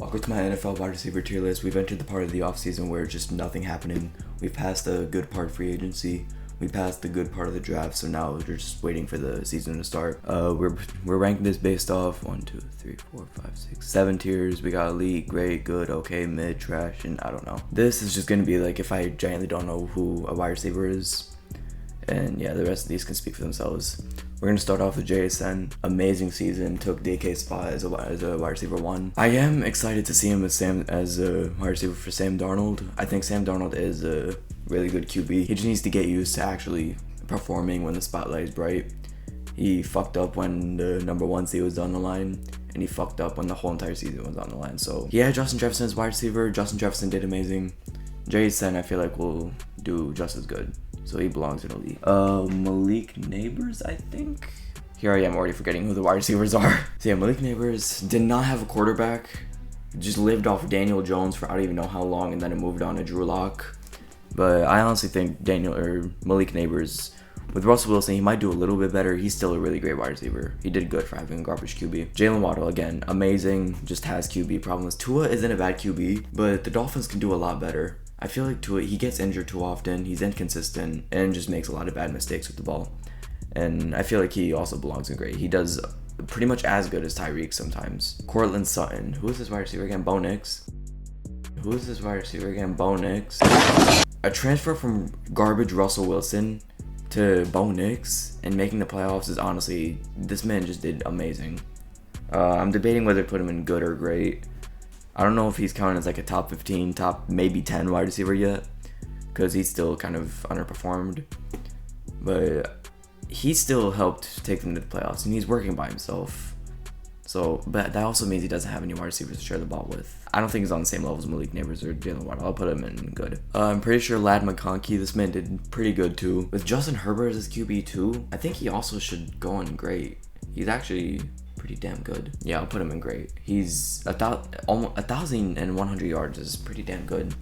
Welcome to my NFL wide receiver tier list. We've entered the part of the offseason where just nothing happening. We've passed the good part of free agency. We passed the good part of the draft, so now we're just waiting for the season to start. We're ranking this based off 1, 2, 3, 4, 5, 6, 7 tiers. We got elite, great, good, okay, mid, trash, and I don't know. This is just gonna be like if I genuinely don't know who a wide receiver is, and yeah, the rest of these can speak for themselves. We're gonna start off with JSN. Amazing season. Took DK's spot as a wide receiver 1. I am excited to see him as a wide receiver for Sam Darnold. I think Sam Darnold is a really good QB. He just needs to get used to actually performing when the spotlight is bright. He fucked up when the number 1 seed was on the line, and he fucked up when the whole entire season was on the line. So yeah, Justin Jefferson is wide receiver. Justin Jefferson did amazing. JSN I feel like will do just as good. So he belongs in the league. Malik Neighbors, I think. Here I am already forgetting who the wide receivers are. So yeah, Malik Neighbors did not have a quarterback. Just lived off of Daniel Jones for I don't even know how long, and then it moved on to Drew Lock. But I honestly think Malik Neighbors, with Russell Wilson, he might do a little bit better. He's still a really great wide receiver. He did good for having a garbage QB. Jalen Waddle, again, amazing, just has QB problems. Tua isn't a bad QB, but the Dolphins can do a lot better. I feel like Tua, he gets injured too often, he's inconsistent, and just makes a lot of bad mistakes with the ball. And I feel like he also belongs in great. He does pretty much as good as Tyreek sometimes. Cortland Sutton. Who is this wide receiver again? Bo Nix. Who is this wide receiver again? Bo Nix. A transfer from garbage Russell Wilson to Bo Nix and making the playoffs is honestly, this man just did amazing. I'm debating whether to put him in good or great. I don't know if he's counted as like a top 15, top maybe 10 wide receiver yet, because he's still kind of underperformed. But he still helped take them to the playoffs, and he's working by himself. So, but that also means he doesn't have any wide receivers to share the ball with. I don't think he's on the same level as Malik Neighbors or Jalen Waddle. I'll put him in good. I'm pretty sure Ladd McConkey, this man did pretty good too. With Justin Herbert as QB too, I think he also should go in great. He's actually pretty damn good. Yeah, I'll put him in great. He's almost 1,100 yards is pretty damn good.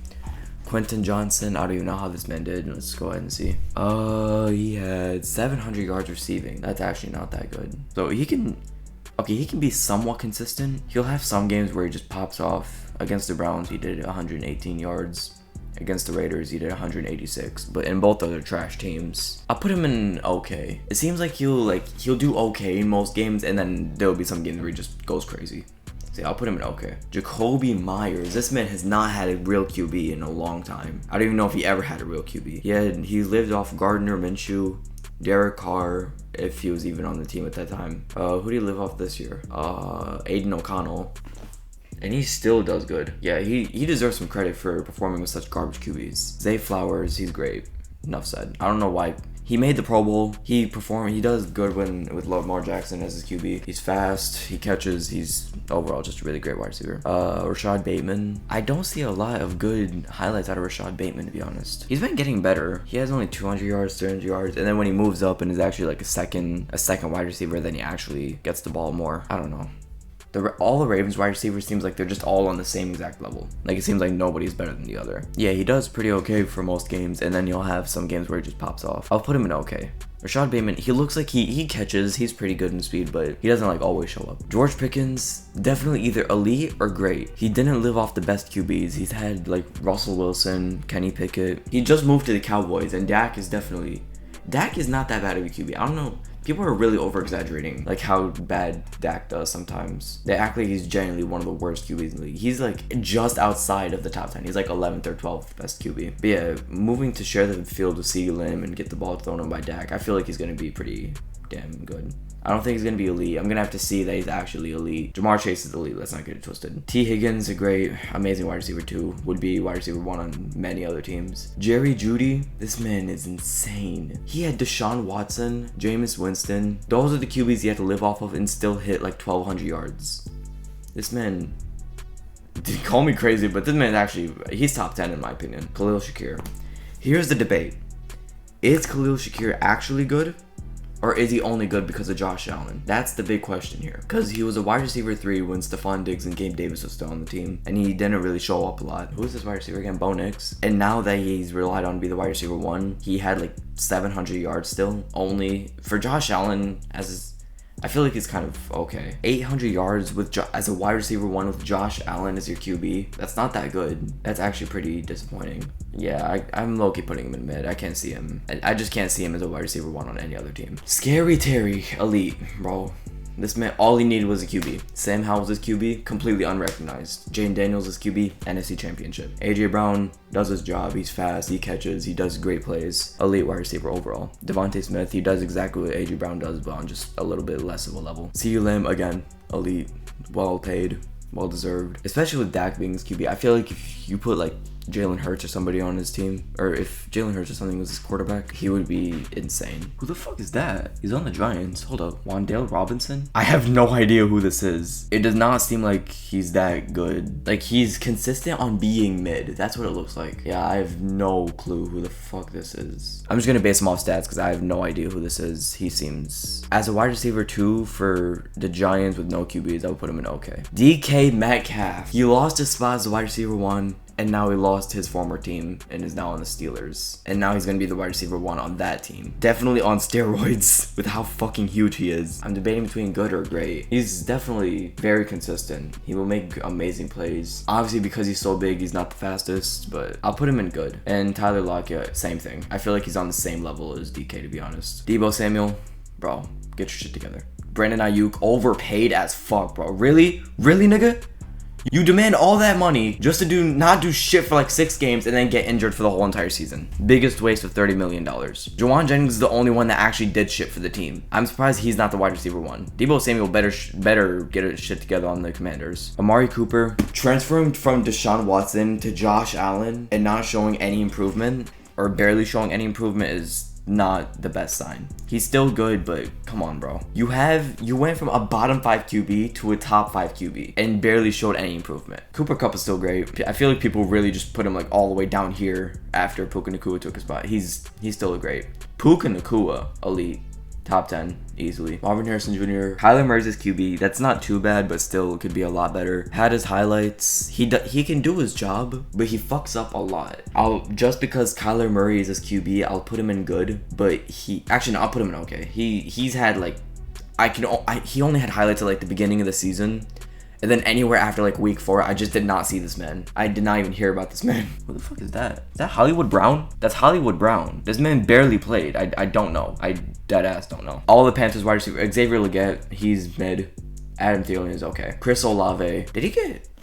Quentin Johnson, I don't even know how this man did. Let's go ahead and see. He had 700 yards receiving. That's actually not that good. So he can be somewhat consistent. He'll have some games where he just pops off. Against the Browns, he did 118 yards. Against the Raiders, he did 186. But in both other trash teams, I'll put him in okay. It seems like he'll do okay in most games, and then there'll be some games where he just goes crazy. So yeah, I'll put him in okay. Jacoby Myers, this man has not had a real QB in a long time. I don't even know if he ever had a real QB. He lived off Gardner Minshew, Derek Carr, if he was even on the team at that time. Who did he live off this year? Aiden O'Connell. And he still does good. Yeah, he deserves some credit for performing with such garbage QBs. Zay Flowers, he's great. Enough said. I don't know why. He made the Pro Bowl. He does good with Lamar Jackson as his QB. He's fast. He catches. He's overall just a really great wide receiver. Rashad Bateman. I don't see a lot of good highlights out of Rashad Bateman, to be honest. He's been getting better. He has only 200 yards, 300 yards. And then when he moves up and is actually like a second wide receiver, then he actually gets the ball more. I don't know. All the Ravens wide receivers seems like they're just all on the same exact level. Like it seems like nobody's better than the other. Yeah, he does pretty okay for most games, and then you'll have some games where he just pops off. I'll put him in okay. Rashad Bateman, he looks like he catches. He's pretty good in speed, but he doesn't like always show up. George Pickens, definitely either elite or great. He didn't live off the best QBs. He's had like Russell Wilson, Kenny Pickett. He just moved to the Cowboys, and Dak is not that bad of a QB. I don't know. People are really over-exaggerating, like, how bad Dak does sometimes. They act like he's genuinely one of the worst QBs in the league. He's, like, just outside of the top 10. He's, like, 11th or 12th best QB. But, yeah, moving to share the field with CeeDee Lamb and get the ball thrown in by Dak, I feel like he's going to be pretty damn good. I don't think he's going to be elite. I'm going to have to see that he's actually elite. Jamar Chase is elite. Let's not get it twisted. T. Higgins, a great, amazing wide receiver 2. Would be wide receiver 1 on many other teams. Jerry Jeudy, this man is insane. He had Deshaun Watson, Jameis Winston. Those are the QBs he had to live off of and still hit like 1,200 yards. This man, call me crazy, but this man actually, he's top 10 in my opinion. Khalil Shakir. Here's the debate. Is Khalil Shakir actually good? Or is he only good because of Josh Allen? That's the big question here. Because he was a wide receiver 3 when Stephon Diggs and Gabe Davis was still on the team. And he didn't really show up a lot. Who is this wide receiver again? Bo Nix. And now that he's relied on to be the wide receiver 1, he had like 700 yards still. Only for Josh Allen, as I feel like he's kind of okay. 800 yards with as a wide receiver 1 with Josh Allen as your QB. That's not that good. That's actually pretty disappointing. Yeah, I'm low-key putting him in mid. I can't see him. I just can't see him as a wide receiver 1 on any other team. Scary Terry, elite, bro. This man, all he needed was a QB. Sam Howell's his QB, completely unrecognized. Jane Daniels his QB, NFC Championship. AJ Brown does his job. He's fast, he catches, he does great plays. Elite wide receiver overall. Devontae Smith, he does exactly what AJ Brown does, but on just a little bit less of a level. CeeDee Lamb, again, elite, well paid, well deserved. Especially with Dak being his QB. I feel like if you put like Jalen Hurts or somebody on his team, or if Jalen Hurts or something was his quarterback, he would be insane. Who the fuck is that? He's on the Giants. Hold up. Wan'Dale Robinson? I have no idea who this is. It does not seem like he's that good. Like, he's consistent on being mid. That's what it looks like. Yeah, I have no clue who the fuck this is. I'm just gonna base him off stats because I have no idea who this is. He seems... As a wide receiver 2 for the Giants with no QBs, I would put him in okay. DK Metcalf. He lost his spot as a wide receiver 1. And now he lost his former team and is now on the Steelers. And now he's going to be the wide receiver 1 on that team. Definitely on steroids with how fucking huge he is. I'm debating between good or great. He's definitely very consistent. He will make amazing plays. Obviously, because he's so big, he's not the fastest, but I'll put him in good. And Tyler Lockett, same thing. I feel like he's on the same level as DK, to be honest. Deebo Samuel, bro, get your shit together. Brandon Ayuk, overpaid as fuck, bro. Really? Really, nigga? You demand all that money just to not do shit for like 6 games and then get injured for the whole entire season. Biggest waste of $30 million. Jawan Jennings is the only one that actually did shit for the team. I'm surprised he's not the wide receiver 1. Deebo Samuel better get his shit together on the Commanders. Amari Cooper, transferring from Deshaun Watson to Josh Allen and not showing any improvement, or barely showing any improvement, is not the best sign. He's still good, but come on, bro. You went from a bottom 5 QB to a top 5 QB and barely showed any improvement. Cooper Kupp is still great. I feel like people really just put him like all the way down here after Puka Nacua took his spot. He's still a great. Puka Nacua, elite. Top 10, easily. Marvin Harrison Jr. Kyler Murray's his QB. That's not too bad, but still could be a lot better. Had his highlights. He can do his job, but he fucks up a lot. Just because Kyler Murray is his QB, I'll put him in good. But I'll put him in okay. He's had like, he only had highlights at like the beginning of the season. And then anywhere after like week 4, I just did not see this man. I did not even hear about this man. What the fuck is that? Is that Hollywood Brown? That's Hollywood Brown. This man barely played. I don't know. I deadass don't know. All the Panthers wide receiver. Xavier Legette, he's mid. Adam Thielen is okay. Chris Olave. Did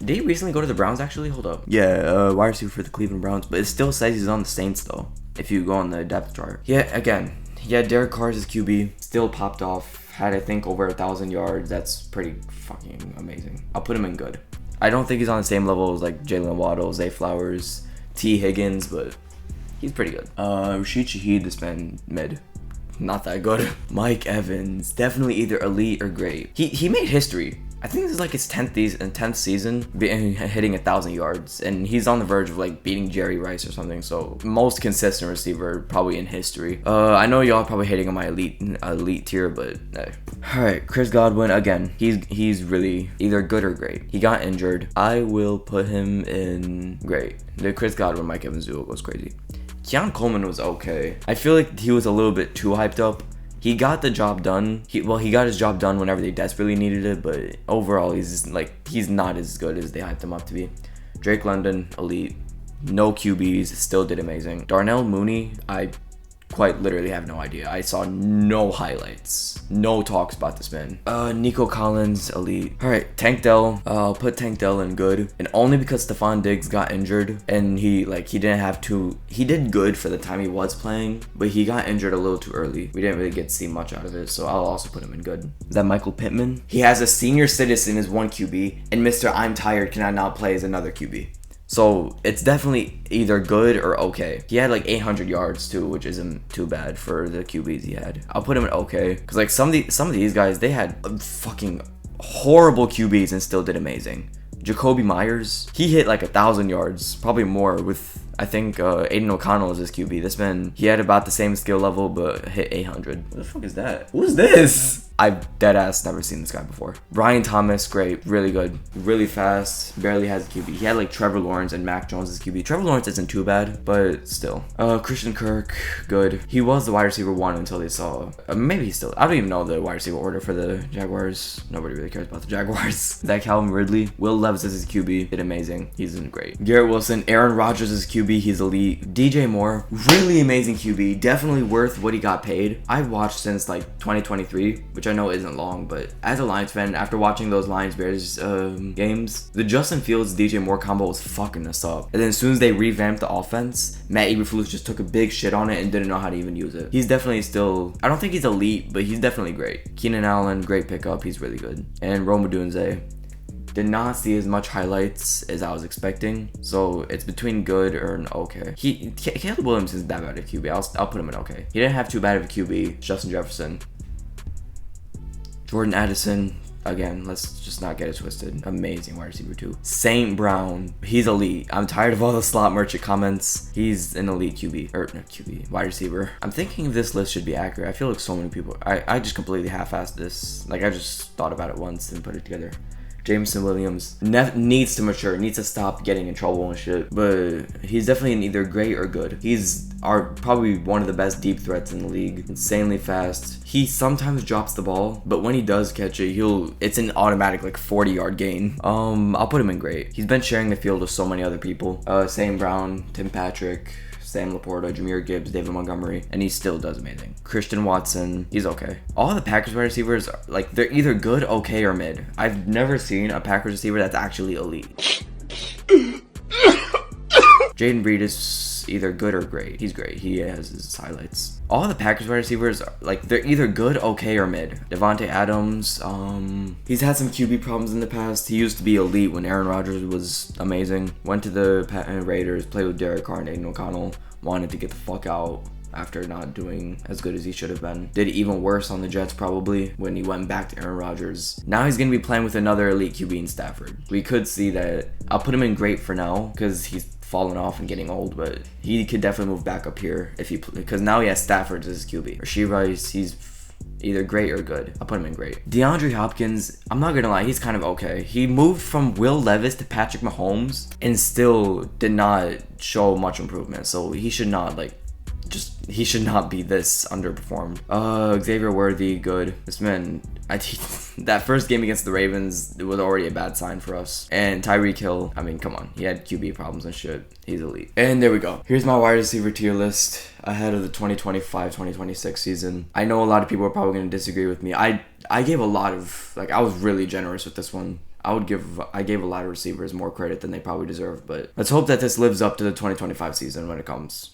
he recently go to the Browns actually? Hold up. Yeah, wide receiver for the Cleveland Browns. But it still says he's on the Saints though. If you go on the depth chart. Yeah, again. Yeah, Derek Carr's his QB. Still popped off. Had, I think, over 1,000 yards. That's pretty fucking amazing. I'll put him in good. I don't think he's on the same level as like Jalen Waddle, Zay Flowers, T. Higgins, but he's pretty good. Rashid Shaheed, this man, mid. Not that good. Mike Evans, definitely either elite or great. He made history. I think this is like his 10th season hitting 1,000 yards, and he's on the verge of like beating Jerry Rice or something. So most consistent receiver probably in history. I know y'all probably hating on my elite tier, but hey. All right, Chris Godwin again. He's really either good or great. He got injured. I will put him in great. The Chris Godwin Mike Evans duo goes crazy. Keon Coleman was okay. I feel like he was a little bit too hyped up. He got the job done. He got his job done whenever they desperately needed it, but overall, he's not as good as they hyped him up to be. Drake London, elite. No QBs, still did amazing. Darnell Mooney, I quite literally have no idea. I saw no highlights, no talks about this man. Nico Collins, elite. All right, Tank Dell. I'll put Tank Dell in good, and only because Stephon Diggs got injured, and he didn't have to. He did good for the time he was playing, but he got injured a little too early. We didn't really get to see much out of it, so I'll also put him in good. Is that Michael Pittman? He has a senior citizen as one QB, and Mr. I'm tired cannot not play as another QB. So it's definitely either good or okay. He had like 800 yards too, which isn't too bad for the QBs he had. I'll put him in okay, because like some of these guys, they had fucking horrible QBs and still did amazing. Jacoby Myers, he hit like 1,000 yards, probably more, with I think Aiden O'Connell is his QB. This man, he had about the same skill level but hit 800. What the fuck is that? Who's this? I've dead ass never seen this guy before. Brian Thomas, great, really good, really fast, barely has a QB. He had like Trevor Lawrence and Mac Jones as QB. Trevor Lawrence isn't too bad, but still. Christian Kirk, good. He was the wide receiver 1 until they saw, maybe he's still, I don't even know the wide receiver order for the Jaguars. Nobody really cares about the Jaguars. That Calvin Ridley, Will Levis is his QB, did amazing. He's great. Garrett Wilson, Aaron Rodgers is QB, he's elite. DJ Moore, really amazing QB, definitely worth what he got paid. I've watched since like 2023, which I know isn't long, but as a Lions fan, after watching those Lions Bears games, the Justin Fields DJ Moore combo was fucking us up. And then as soon as they revamped the offense, Matt Eberflus just took a big shit on it and didn't know how to even use it. He's definitely still, I don't think he's elite, but he's definitely great. Keenan Allen, great pickup, he's really good. And Rome Odunze, did not see as much highlights as I was expecting, so it's between good or an okay. Caleb Williams isn't that bad at QB. I'll put him in okay. He didn't have too bad of a QB. Justin Jefferson, Jordan Addison. Again, let's just not get it twisted. Amazing wide receiver 2. St. Brown, he's elite. I'm tired of all the slot merchant comments. He's an elite QB, or not QB, wide receiver. I'm thinking this list should be accurate. I feel like so many people, I just completely half-assed this. Like I just thought about it once and put it together. Jameson Williams needs to mature, needs to stop getting in trouble and shit, but he's definitely in either great or good. He's probably one of the best deep threats in the league. Insanely fast. He sometimes drops the ball, but when he does catch it, it's an automatic like 40-yard gain. I'll put him in great. He's been sharing the field with so many other people. St. Brown, Tim Patrick, Sam Laporta, Jahmyr Gibbs, David Montgomery, and he still does amazing. Christian Watson, he's okay. All the Packers wide receivers, like, they're either good, okay, or mid. I've never seen a Packers receiver that's actually elite. Jaden Reed is either good or great. He's great. He has his highlights. All the Packers wide receivers, like, they're either good, okay, or mid. Devontae Adams, he's had some QB problems in the past. He used to be elite when Aaron Rodgers was amazing. Went to the Raiders, played with Derek Carr and Aiden O'Connell. Wanted to get the fuck out after not doing as good as he should have been. Did even worse on the Jets probably when he went back to Aaron Rodgers. Now he's going to be playing with another elite QB in Stafford. We could see that. I'll put him in great for now because he's falling off and getting old, but he could definitely move back up here if he, because now he has Stafford as his QB. Rashee Rice, he's either great or good. I'll put him in great. DeAndre Hopkins, I'm not gonna lie, he's kind of okay. He moved from Will Levis to Patrick Mahomes and still did not show much improvement. So he should not he should not be this underperformed. Xavier Worthy, good. This man, that first game against the Ravens, it was already a bad sign for us. And Tyreek Hill, I mean, come on. He had QB problems and shit. He's elite. And there we go. Here's my wide receiver tier list ahead of the 2025-2026 season. I know a lot of people are probably going to disagree with me. I gave a lot of, like, I was really generous with this one. I gave a lot of receivers more credit than they probably deserve, but let's hope that this lives up to the 2025 season when it comes.